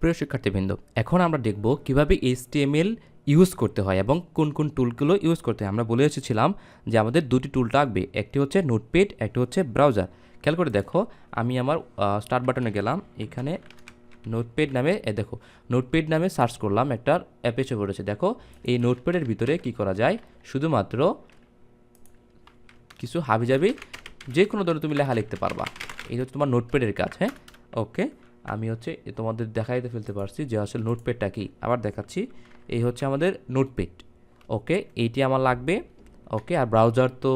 প্রিয় শিক্ষার্থীবৃন্দ, এখন আমরা দেখব কিভাবে HTML ইউজ করতে হয় এবং কোন কোন টুলগুলো ইউজ করতে হয়। আমরা বলে এসেছিলাম যে আমাদের দুটি টুল লাগবে, একটি হচ্ছে নোটপ্যাড, একটি হচ্ছে ব্রাউজার। খেয়াল করে দেখো, আমি আমার স্টার্ট বাটনে গেলাম, এখানে নোটপ্যাড নামে দেখো নোটপ্যাড নামে সার্চ করলাম, একটা অ্যাপ এসে পড়েছে। দেখো এই নোটপ্যাডের ভিতরে কি করা যায়, শুধুমাত্র কিছু হাবিজাবি যে কোনো ধরনের তুমি লেখা লিখতে পারবা। এই হচ্ছে তোমার নোটপ্যাডের কাজ। হ্যাঁ, ওকে, আমি হচ্ছে তোমাদের দেখাইতে ফেলতে পারছি যে আসলে নোটপ্যাডটা কি। আবার দেখাচ্ছি, এই হচ্ছে আমাদের নোটপ্যাড। ওকে, এইটি আমার লাগবে। ওকে, আর ব্রাউজার তো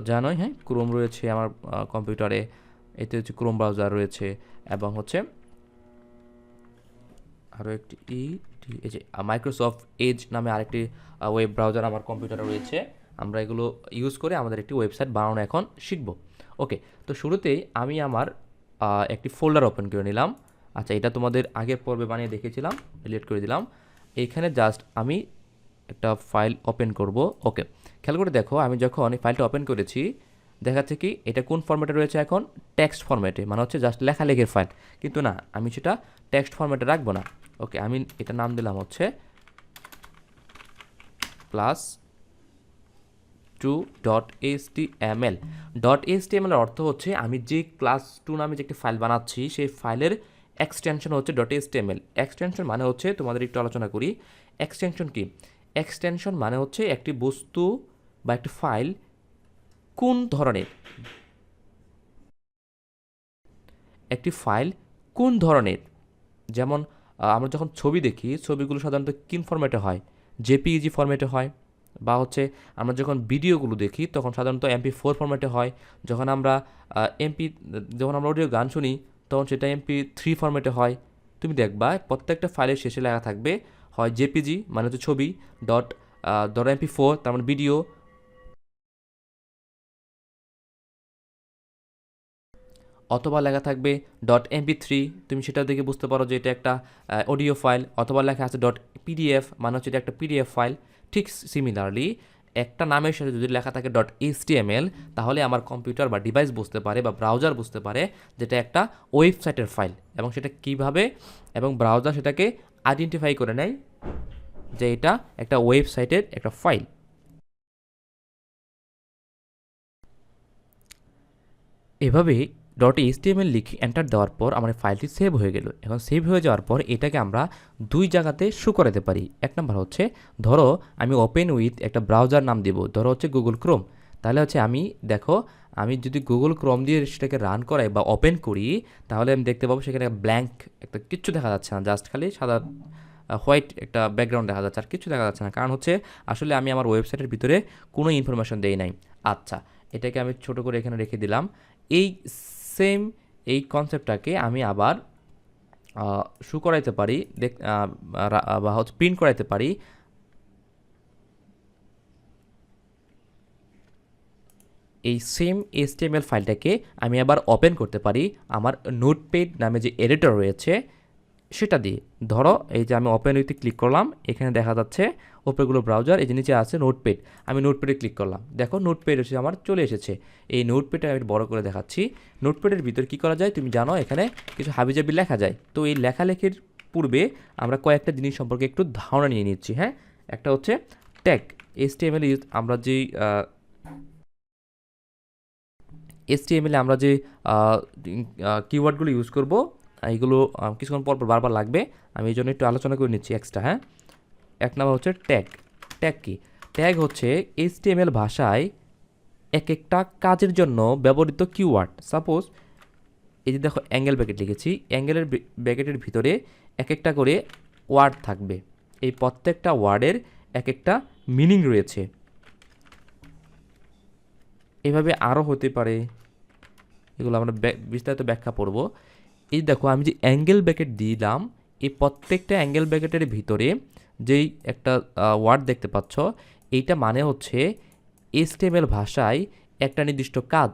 জানোই, হ্যাঁ, ক্রোম রয়েছে আমার কম্পিউটারে, এতে হচ্ছে ক্রোম ব্রাউজার রয়েছে, এবং হচ্ছে আরও একটি এই যে মাইক্রোসফট এজ নামে আরেকটি ওয়েব ব্রাউজার আমার কম্পিউটারে রয়েছে। আমরা এগুলো ইউজ করে আমাদের একটি ওয়েবসাইট বানানো এখন শিখব। ওকে, তো শুরুতেই আমি আমার একটি ফোল্ডার ওপেন করে নিলাম। আচ্ছা, এটা তোমাদের আগের পর্বে বানিয়ে দেখেছিলাম, ডিলিট করে দিলাম। এইখানে জাস্ট আমি একটা ফাইল ওপেন করব। ওকে, খেয়াল করে দেখো, আমি যখন এই ফাইলটা ওপেন করেছি দেখাচ্ছে কি এটা কোন ফরম্যাটে রয়েছে, এখন টেক্সট ফরম্যাটে, মানে হচ্ছে জাস্ট লেখালেখির ফাইল। কিন্তু না, আমি সেটা টেক্সট ফরম্যাটে রাখবো না। ওকে, আমি এটা নাম দিলাম হচ্ছে class2.html। .html এর অর্থ হচ্ছে আমি যে class2 নামে যে একটি ফাইল বানাচ্ছি সেই ফাইলের এক্সটেনশন হচ্ছে .html। এক্সটেনশন মানে হচ্ছে, তোমাদের একটু আলোচনা করি এক্সটেনশন কি। এক্সটেনশন মানে হচ্ছে একটি বস্তু বা একটি ফাইল কোন ধরনের, একটি ফাইল কোন ধরনের, যেমন আমরা যখন ছবি দেখি, ছবিগুলো সাধারণত কিন ফরম্যাটে হয়, জেপিইজি ফরম্যাটে হয়, বা হচ্ছে আমরা যখন ভিডিওগুলো দেখি তখন সাধারণত MP4 ফরম্যাটে হয়। যখন আমরা যখন আমরা অডিও গান শুনি তখন সেটা MP3 ফরম্যাটে হয়। তুমি দেখবা প্রত্যেকটা ফাইলের শেষে লেখা থাকবে হয় জেপিজি মানে হচ্ছে ছবি, MP4 তার মানে ভিডিও, অথবা লেখা থাকবে .mp3, তুমি সেটা দেখে বুঝতে পারো যে এটা একটা অডিও ফাইল, অথবা লেখা আছে .pdf মানে হচ্ছে এটা একটা পিডিএফ ফাইল। ঠিক সিমিলারলি একটা নামের সাথে যদি লেখা থাকে .html, তাহলে আমার কম্পিউটার বা ডিভাইস বুঝতে পারে বা ব্রাউজার বুঝতে পারে যেটা একটা ওয়েবসাইটের ফাইল, এবং সেটা কিভাবে, এবং ব্রাউজার সেটাকে আইডেন্টিফাই করে নেয় যে এটা একটা ওয়েবসাইটের একটা ফাইল। এভাবে .html লিখে এন্টার দেওয়ার পর আমার ফাইলটি সেভ হয়ে গেল। এখন সেভ হয়ে যাওয়ার পর এটাকে আমরা দুই জায়গাতে শো করাতে পারি। এক নম্বর হচ্ছে, ধরো আমি ওপেন উইথ একটা ব্রাউজার নাম দেবো, ধরো হচ্ছে গুগল ক্রোম। তাহলে হচ্ছে আমি দেখো, আমি যদি গুগল ক্রোম দিয়ে সেটাকে রান করাই বা ওপেন করি, তাহলে আমি দেখতে পাবো সেখানে ব্ল্যাঙ্ক, একটা কিচ্ছু দেখা যাচ্ছে না, জাস্ট খালি সাদা হোয়াইট একটা ব্যাকগ্রাউন্ড দেখা যাচ্ছে, আর কিছু দেখা যাচ্ছে না। কারণ হচ্ছে আসলে আমি আমার ওয়েবসাইটের ভিতরে কোনো ইনফরমেশন দেই নাই। আচ্ছা, এটাকে আমি ছোট করে এখানে রেখে দিলাম। এই সেম এই কনসেপ্টটাকে আমি আবার শো করাইতে পারি, বা হচ্ছে প্রিন্ট করাইতে পারি এই সেম HTML ফাইলটাকে আমি আবার ওপেন করতে পারি আমার নোটপ্যাড নামে যে এডিটর রয়েছে সেটা দিয়ে। ধরো এই যে আমি ওপেন উইথে ক্লিক করলাম, এখানে দেখা যাচ্ছে ওপরগুলো ব্রাউজার, এই যে নিচে আছে নোটপ্যাড, আমি নোটপ্যাডে ক্লিক করলাম, দেখো নোটপ্যাড এসে আমার চলে এসেছে। এই নোটপ্যাডটা আমি বড় করে দেখাচ্ছি। নোটপ্যাডের ভিতর কী করা যায় তুমি জানো, এখানে কিছু হাবিজাবি লেখা যায়। তো এই লেখালেখির পূর্বে আমরা কয়েকটা জিনিস সম্পর্কে একটু ধারণা নিয়ে নিচ্ছি। হ্যাঁ, একটা হচ্ছে ট্যাগ। HTML আমরা যেই HTML আমরা যে কিওয়ার্ডগুলো ইউজ করব, এইগুলো কিছুক্ষণ পর পর বারবার লাগবে, আমি এই জন্য একটু আলোচনা করে নিচ্ছি এক্সট্রা। হ্যাঁ, এক নম্বর হচ্ছে ট্যাগ। ট্যাগ কি? ট্যাগ হচ্ছে HTML ভাষায় এক একটা কাজের জন্য ব্যবহৃত কিওয়ার্ড। সাপোজ এই যে দেখো অ্যাঙ্গেল ব্র্যাকেট লিখেছি, অ্যাঙ্গেলের ব্র্যাকেটের ভিতরে এক একটা করে ওয়ার্ড থাকবে, এই প্রত্যেকটা ওয়ার্ডের এক একটা মিনিং রয়েছে। এভাবে আরও হতে পারে, এগুলো আমরা বিস্তারিত ব্যাখ্যা পড়ব। এই দেখো আমি যে অ্যাঙ্গেল ব্র্যাকেট দিলাম, এই প্রত্যেকটা অ্যাঙ্গেল ব্র্যাকেটের ভিতরে যেই একটা ওয়ার্ড দেখতে পাচ্ছ, এইটা মানে হচ্ছে HTML ভাষায় একটা নির্দিষ্ট কাজ,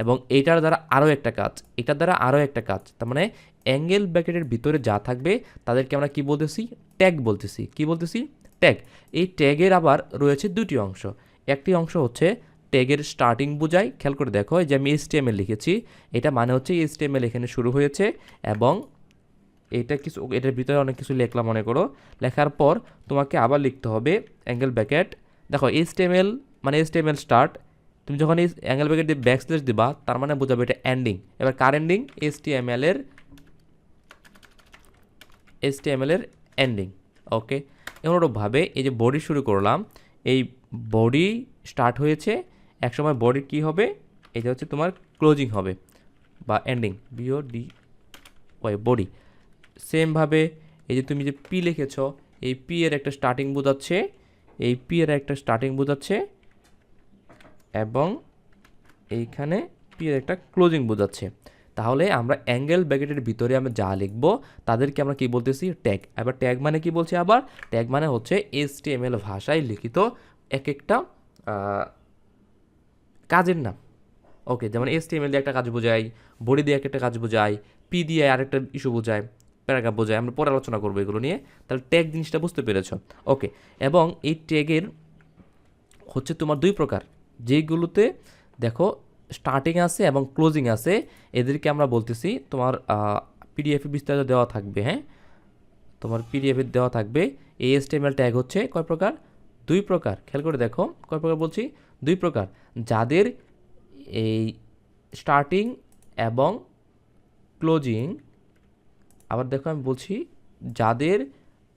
এবং এইটার দ্বারা আরও একটা কাজ, এটার দ্বারা আরও একটা কাজ। তার মানে অ্যাঙ্গেল ব্র্যাকেটের ভিতরে যা থাকবে তাদেরকে আমরা কি বলতেছি, ট্যাগ বলতেছি। কি বলতেছি? ট্যাগ। এই ট্যাগের আবার রয়েছে দুটি অংশ। একটি অংশ হচ্ছে ট্যাগের স্টার্টিং বোঝায়। খেয়াল করে দেখো যে আমি HTML লিখেছি, এটা মানে হচ্ছে HTML এখানে শুরু হয়েছে এবং এইটা কিছু, এটার ভিতরে অনেক কিছু লিখলাম মনে করো। লেখার পর তোমাকে আবার লিখতে হবে অ্যাঙ্গেল ব্র্যাকেট। দেখো এইচটিএমএল মানে এইচটিএমএল স্টার্ট, তুমি যখন এই অ্যাঙ্গেল ব্র্যাকেট দিয়ে ব্যাকস্ল্যাশ দিবা তার মানে বোঝাবে এটা এন্ডিং। এবার কার এন্ডিং? এইচটিএমএল এর এন্ডিং। ওকে, এমনভাবে এই যে বডি শুরু করলাম, এই বডি স্টার্ট হয়েছে, একসময় বডি কি হবে, এটা হচ্ছে তোমার ক্লোজিং হবে বা এন্ডিং, বিওডি ওয়াই বডি। সেমভাবে এই যে তুমি যে পি লিখেছ, এই পি এর একটা স্টার্টিং বোঝাচ্ছে, এই পি এর একটা স্টার্টিং বোঝাচ্ছে, এবং এইখানে পি এর একটা ক্লোজিং বোঝাচ্ছে। তাহলে আমরা অ্যাঙ্গেল ব্র্যাকেটের ভিতরে আমরা যা লিখব তাদেরকে আমরা কি বলতেছি? ট্যাগ। আবার ট্যাগ মানে কি বলছি? আবার ট্যাগ মানে হচ্ছে এইচটিএমএল ভাষায় লিখিত এক একটা কাজের নাম। ওকে, যেমন এইচটিএমএল দিয়ে একটা কাজ বোঝায়, বডি দিয়ে একটা কাজ বোঝায়, পি দিয়ে আরেকটা ইস্যু বোঝায়, প্যারাগ্রাফ বোঝায়। আমরা পরে আলোচনা করবো এগুলো নিয়ে। তাহলে ট্যাগ জিনিসটা বুঝতে পেরেছ। ওকে, এবং এই ট্যাগের হচ্ছে তোমার দুই প্রকার, যেইগুলোতে দেখো স্টার্টিং আছে এবং ক্লোজিং আছে, এদেরকে আমরা বলতেছি তোমার পিডিএফে বিস্তারিত দেওয়া থাকবে। হ্যাঁ, তোমার পিডিএফে দেওয়া থাকবে। এই এইচটিএমএল ট্যাগ হচ্ছে কয় প্রকার? দুই প্রকার। খেয়াল করে দেখো কয় প্রকার বলছি? দুই প্রকার। যাদের এই স্টার্টিং এবং ক্লোজিং, আবার দেখো আমি বলছি, যাদের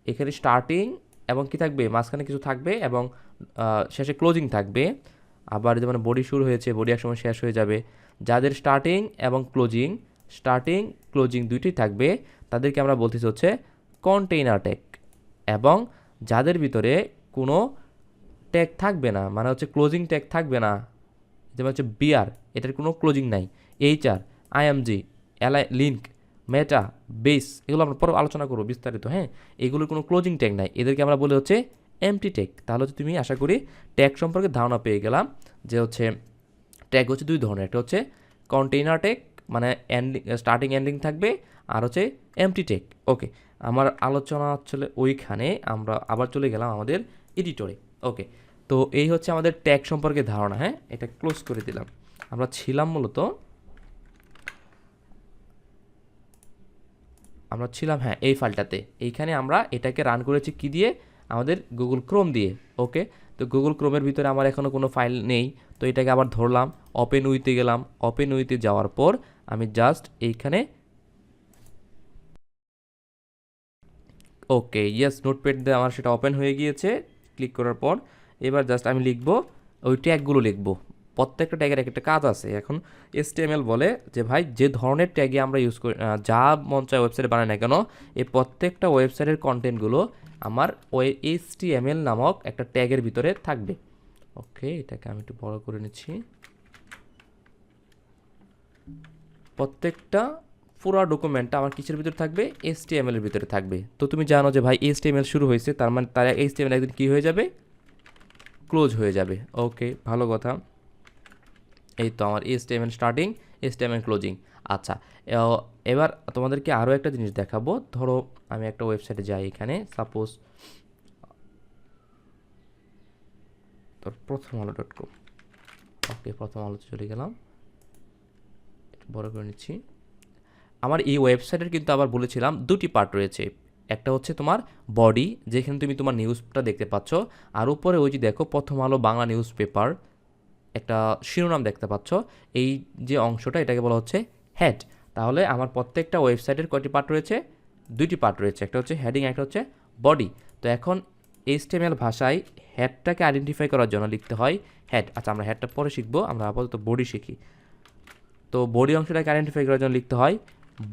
এখানে স্টার্টিং এবং কি থাকবে, মাঝখানে কিছু থাকবে এবং শেষে ক্লোজিং থাকবে। আবার যেমন বডি শুরু হয়েছে, বডি একসময় শেষ হয়ে যাবে। যাদের স্টার্টিং এবং ক্লোজিং দুইটাই থাকবে, তাদেরকে আমরা বলতেছি হচ্ছে কন্টেইনার ট্যাগ। এবং যাদের ভিতরে কোনো ট্যাগ থাকবে না, মানে হচ্ছে ক্লোজিং ট্যাগ থাকবে না, যেমন হচ্ছে বিআর, এটার কোনো ক্লোজিং নাই, এইচআর, আইএমজি, লিঙ্ক, মেটা, বেস, এগুলো আমরা পরে আলোচনা করবো বিস্তারিত। হ্যাঁ, এগুলোর কোনো ক্লোজিং ট্যাগ নাই, এদেরকে আমরা বলে হচ্ছে এমটি ট্যাগ। তাহলে হচ্ছে তুমি আশা করি ট্যাগ সম্পর্কে ধারণা পেয়ে গেলাম, যে হচ্ছে ট্যাগ হচ্ছে দুই ধরনের। একটা হচ্ছে কন্টেইনার ট্যাগ, মানে এন্ডিং, স্টার্টিং এন্ডিং থাকবে, আর হচ্ছে এমটি ট্যাগ। ওকে, আমার আলোচনা আসলে ওইখানে, আমরা আবার চলে গেলাম আমাদের এডিটরে। ওকে, তো এই হচ্ছে আমাদের ট্যাগ সম্পর্কে ধারণা। হ্যাঁ, এটা ক্লোজ করে দিলাম। আমরা ছিলাম হ্যাঁ এই ফাইলটাতে। এইখানে আমরা এটাকে রান করেছি কি দিয়ে? আমাদের গুগল ক্রোম দিয়ে। ওকে, তো গুগল ক্রোমের ভিতরে আমার এখনও কোনো ফাইল নেই, তো এটাকে আবার ধরলাম, ওপেন উইতে গেলাম। ওপেন উইতে যাওয়ার পর আমি জাস্ট এইখানে, ওকে ইয়েস, নোটপ্যাড দিয়ে আমার সেটা ওপেন হয়ে গিয়েছে। ক্লিক করার পর এবার জাস্ট আমি লিখবো, ওই ট্যাগগুলো লিখবো। প্রত্যেকটা ট্যাগের একটা কাজ আছে। এখন এইচটিএমএল বলে যে ভাই, যে ধরনের ট্যাগে আমরা ইউজ করি, যা মন চায় ওয়েবসাইটে বানাই না কেন, এই প্রত্যেকটা ওয়েবসাইটের কন্টেন্টগুলো আমার ওই এইচটিএমএল নামক একটা ট্যাগের ভিতরে থাকবে। ওকে, এটাকে আমি একটু বড় করে নিচ্ছি। প্রত্যেকটা পুরো ডকুমেন্টটা আমার কিসের ভিতরে থাকবে? এইচটিএমএল এর ভিতরে থাকবে। তো তুমি জানো যে ভাই এইচটিএমএল শুরু হয়েছে, তার মানে তার এইচটিএমএল একদিন কী হয়ে যাবে? ক্লোজ হয়ে যাবে। ওকে, ভালো কথা। এই তো আমার এইচটিএমএল স্টার্টিং, এইচটিএমএল ক্লোজিং। আচ্ছা, এবার তোমাদেরকে আরও একটা জিনিস দেখাবো। ধরো আমি একটা ওয়েবসাইটে যাই, এখানে সাপোজ তোর prothomalo.com। ওকে, প্রথম আলোতে চলে গেলাম, একটু বড় করে নিচ্ছি। আমার এই ওয়েবসাইটের কিন্তু আবার বলেছিলাম দুটি পার্ট রয়েছে। একটা হচ্ছে তোমার বডি, যেখানে তুমি তোমার নিউজটা দেখতে পাচ্ছ, আর উপরে ওই যে দেখো প্রথম আলো বাংলা নিউজ পেপার, একটা শিরোনাম দেখতে পাচ্ছ। এই যে অংশটা, এটাকে বলা হচ্ছে হেড। তাহলে আমার প্রত্যেকটা ওয়েবসাইটের কয়টি পার্ট রয়েছে? দুইটি পার্ট রয়েছে, একটা হচ্ছে হেডিং, একটা হচ্ছে বডি। তো এখন এইচটিএমএল ভাষায় হেডটাকে আইডেন্টিফাই করার জন্য লিখতে হয় হেড। আচ্ছা, আমরা হেডটা পরে শিখবো, আমরা আপাতত বডি শিখি। তো বডি অংশটাকে আইডেন্টিফাই করার জন্য লিখতে হয়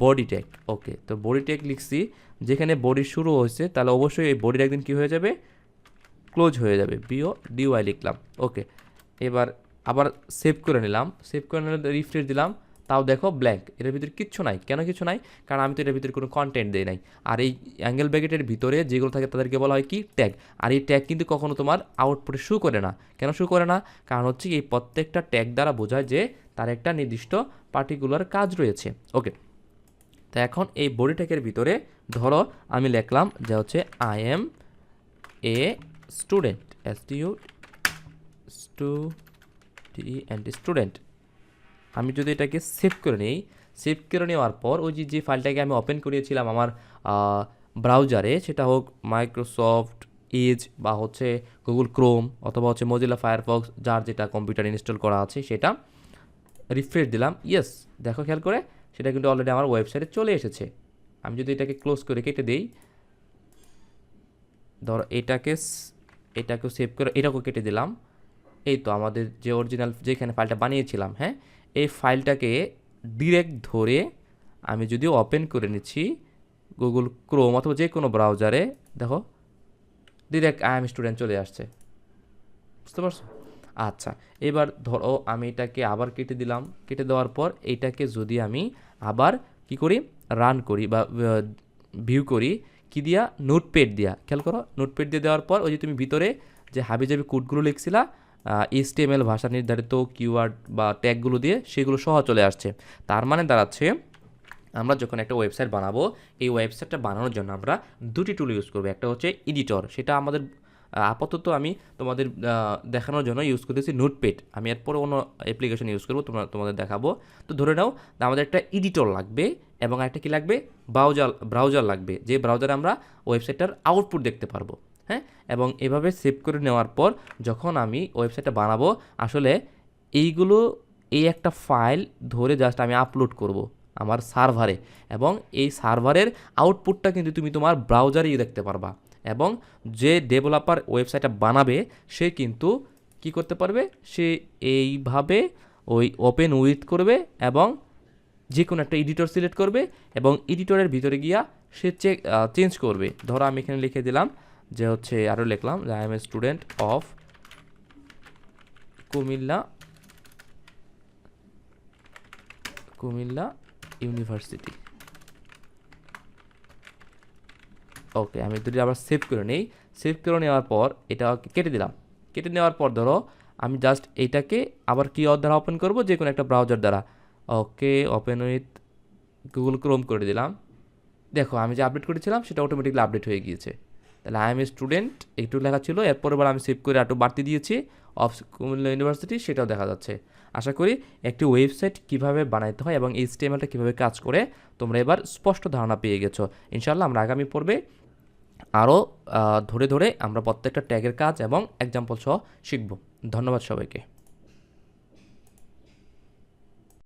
বডি ট্যাগ। ওকে, তো বডি ট্যাগ লিখছি, যেখানে বডি শুরু হয়েছে, তাহলে অবশ্যই এই বডির একদিন কী হয়ে যাবে? ক্লোজ হয়ে যাবে, বিও লিখলাম। ওকে, এবার আবার সেভ করে নিলাম। সেভ করে নিলে রিফ্রেশ দিলাম, তাও দেখো ব্ল্যাঙ্ক, এটার ভিতরে কিচ্ছু নাই। কেন কিছু নাই? কারণ আমি তো এটার ভিতরে কোনো কন্টেন্ট দেই নাই। আর এই অ্যাঙ্গেল ব্র্যাকেটের ভিতরে যেগুলো থাকে তাদেরকে বলা হয় কি? ট্যাগ। আর এই ট্যাগ কিন্তু কখনো তোমার আউটপুটে শো করে না। কেন শো করে না? কারণ হচ্ছে এই প্রত্যেকটা ট্যাগ দ্বারা বোঝায় যে তার একটা নির্দিষ্ট পার্টিকুলার কাজ রয়েছে। ওকে, তো এখন এই বডি ট্যাগের ভিতরে ধরো আমি লিখলাম যে হচ্ছে I am a student, STUDENT, আমি যদি এটাকে সেভ করে নিই, সেভ করে নেওয়ার পর ওই যে ফাইলটাকে আমি ওপেন করিয়েছিলাম আমার ব্রাউজারে, সেটা হোক মাইক্রোসফট এজ বা হচ্ছে গুগল ক্রোম অথবা হচ্ছে মজিলা ফায়ারফক্স, যার যেটা কম্পিউটার ইনস্টল করা আছে সেটা রিফ্রেশ দিলাম। ইয়েস, দেখো খেয়াল করে সেটা কিন্তু অলরেডি আমার ওয়েবসাইটে চলে এসেছে। আমি যদি এটাকে ক্লোজ করে কেটে দিই, ধরো এটাকেও সেভ করে এটাকেও কেটে দিলাম। এই তো আমাদের যে অরিজিনাল যেখানে ফাইলটা বানিয়েছিলাম, হ্যাঁ, এই ফাইলটাকে ডিরেক্ট ধরে আমি যদি ওপেন করে নিচ্ছি গুগল ক্রোম অথবা যে কোনো ব্রাউজারে, দেখো ডিরেক্ট আই এম স্টুডেন্ট চলে আসছে। বুঝতে পারছো? আচ্ছা, এবার ধরো আমি এটাকে আবার কেটে দিলাম। কেটে দেওয়ার পর এইটাকে যদি আমি আবার কি করি, রান করি বা ভিউ করি, কি দিয়া, নোটপ্যাড দিয়া। খেয়াল করো, নোটপ্যাড দিয়ে দেওয়ার পর ওই যে তুমি ভিতরে যে হাবিজাবি কোডগুলো লিখছিলা HTML ভাষা নির্ধারিত কিওয়ার্ড বা ট্যাগগুলো দিয়ে, সেগুলো সহ চলে আসছে। তার মানে দাঁড়াচ্ছে আমরা যখন একটা ওয়েবসাইট বানাবো, এই ওয়েবসাইটটা বানানোর জন্য আমরা দুটি টুল ইউজ করবো। একটা হচ্ছে এডিটর, সেটা আমাদের আপাতত আমি তোমাদের দেখানোর জন্য ইউজ করতেছি নোটপ্যাড। আমি এরপরে অন্য অ্যাপ্লিকেশন ইউজ করবো, তোমাদের দেখাবো। তো ধরে নাও আমাদের একটা এডিটর লাগবে এবং একটা কি লাগবে, ব্রাউজার লাগবে, যে ব্রাউজারে আমরা ওয়েবসাইটটার আউটপুট দেখতে পারবো। হ্যাঁ, এবং এভাবে সেভ করে নেওয়ার পর যখন আমি ওয়েবসাইটটা বানাবো, আসলে এই একটা ফাইল ধরে জাস্ট আমি আপলোড করব আমার সার্ভারে, এবং এই সার্ভারের আউটপুটটা কিন্তু তুমি তোমার ব্রাউজারেই দেখতে পারবা। এবং যে ডেভেলপার ওয়েবসাইটটা বানাবে সে কিন্তু কি করতে পারবে, সে এইভাবে ওই ওপেন উইথ করবে এবং যে কোনো একটা এডিটর সিলেক্ট করবে এবং এডিটরের ভিতরে গিয়া সে চেঞ্জ করবে। ধরো আমি এখানে লিখে দিলাম যে হচ্ছে, আরও লিখলাম যে I am a student of Comilla university. Okay, আমি যদি আবার সেভ করে নেই, সেভ করে নেওয়ার পর এটা কেটে দিলাম। কেটে নেওয়ার পর ধরো আমি জাস্ট এইটাকে আবার কিওয়ার্ড দ্বারা ওপেন করব, যে কোনো একটা ব্রাউজার দ্বারা। ওকে, ওপেন উইথ গুগল ক্রোম করে দিলাম। দেখো আমি যে আপডেট করেছিলাম সেটা অটোমেটিকলি আপডেট হয়ে গিয়েছে। তাহলে আই এম এ স্টুডেন্ট একটু লেখা ছিল, এরপর এবার আমি সেভ করে একটু বাড়তি দিয়েছি অফ কুমিল্লা ইউনিভার্সিটি, সেটাও দেখা যাচ্ছে। আশা করি একটি ওয়েবসাইট কিভাবে বানাইতে হয় এবং HTML-টা কীভাবে কাজ করে তোমরা এবার স্পষ্ট ধারণা পেয়ে গেছো। ইনশাআল্লাহ আমরা আগামী পর্বে আরও ধরে ধরে আমরা প্রত্যেকটা ট্যাগের কাজ এবং এক্সাম্পল সহ শিখব। ধন্যবাদ সবাইকে।